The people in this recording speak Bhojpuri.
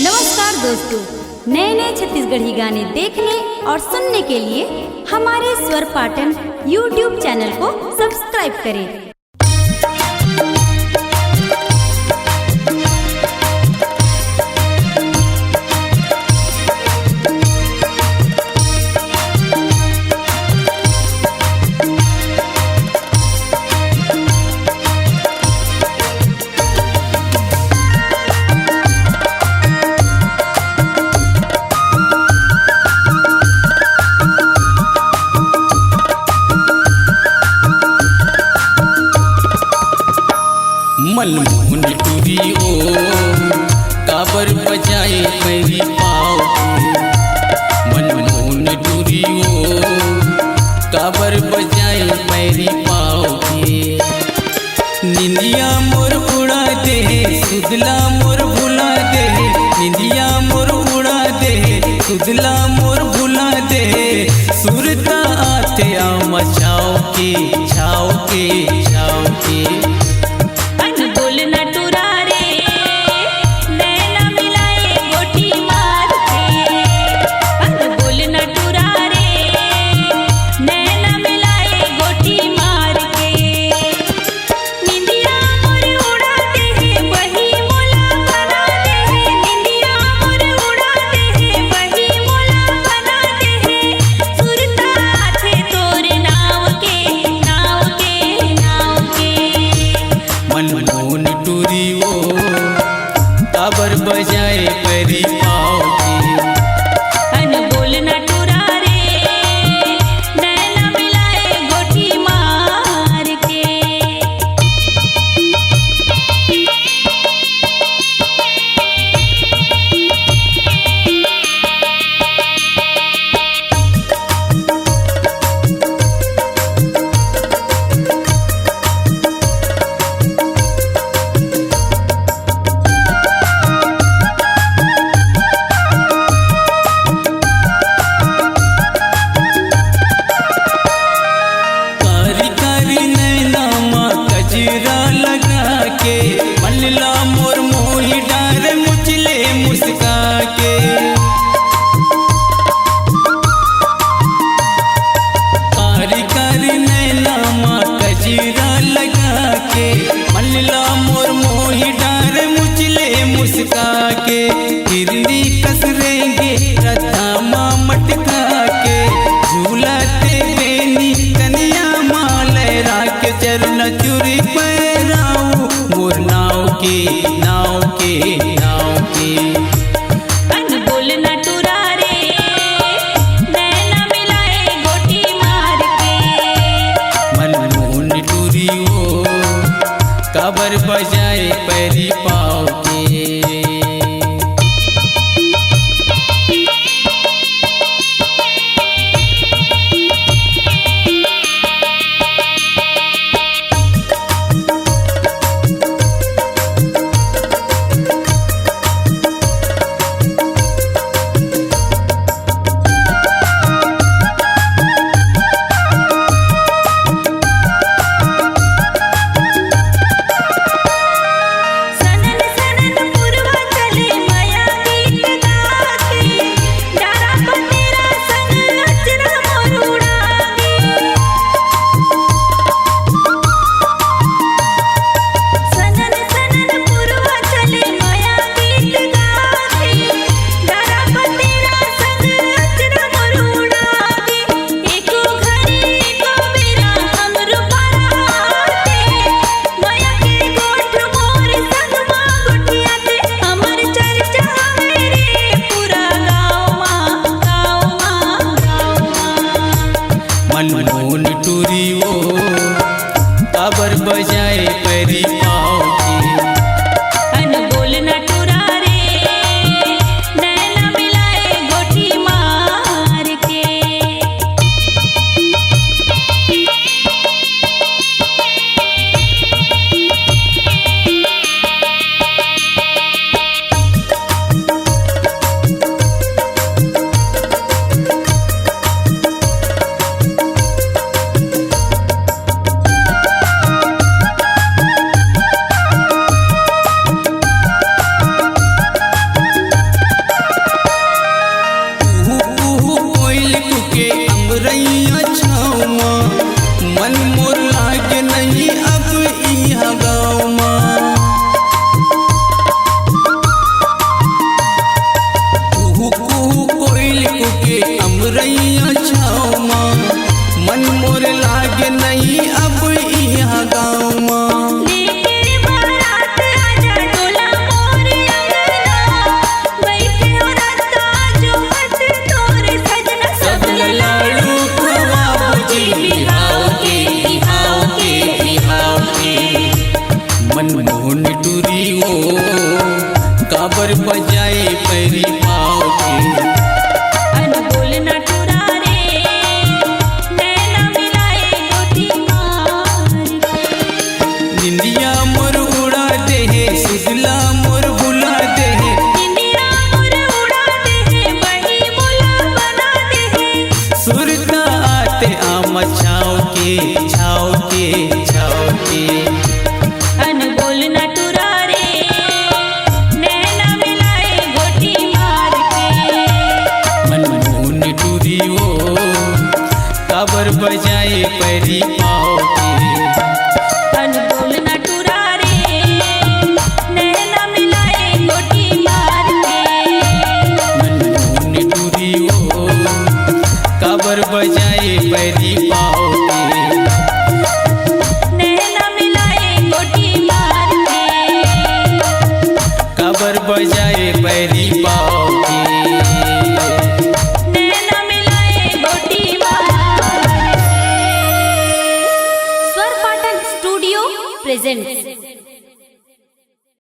नमस्कार दोस्तों, नए नए छत्तीसगढ़ी गाने देखने और सुनने के लिए हमारे स्वर पाटन YouTube चैनल को सब्सक्राइब करें। मनमोहन टूरी ओ काबर बजाए मेरी पाँव के। मनमोहन टूरी ओ काबर बजाए मेरी पाँव के। निंदिया मोर उड़ा दे, सुदला मोर भुला दे। निंदिया मोर उड़ा दे, सुदला मोर भुला दे। सुरता आते आ मचाओ के, छाओ के, छाओ के। मनमोहन टूरी ओ काबर बजाए परी पाँव के। बोल न टूरा रे, नैना मिलाए गोटी मार के। मल्ला मोर मोही डार मुचले मुस्का के। कारी कारी नैना माँ कजरा लगा के। मल्ला मोर मोही डार मुचले मुस्का के। हिरनी कसरेंगे रथा माँ मटका के। झूलाते बेनी कन्या माँ लहरा के। चरण चुरी पैराऊ मोर नाव के, नाव के, नाव के। बोल न टूरा रे, नैना मिलाए गोटी मार के। मनमोहन टूरी ओ काबर बजाए पैरी पाँव के। बजाए पैरी पाँव के। अनमोल नटुरा रे नैना मिलाए गोटी मार के। निंदिया मोर उड़ा दे है सुजला मोर बुला दे है। निंदिया मोर उड़ा दे है बड़ी मुला बना दे है। सुरता आते आम छाव के छाव के छाव के। अनमोल नटुरा रे नैना मिलाए गोटी मार के। मनमोहन टूरी ओ काबर बजाए पैरी पाँव के। अनमोल नटुरा रे नैना मिलाए गोटी मार के। मनमोहन टूरी ओ काबर बजाए पैरी पाँव के। नैना मिलाए गोटी मार के। काबर बजाए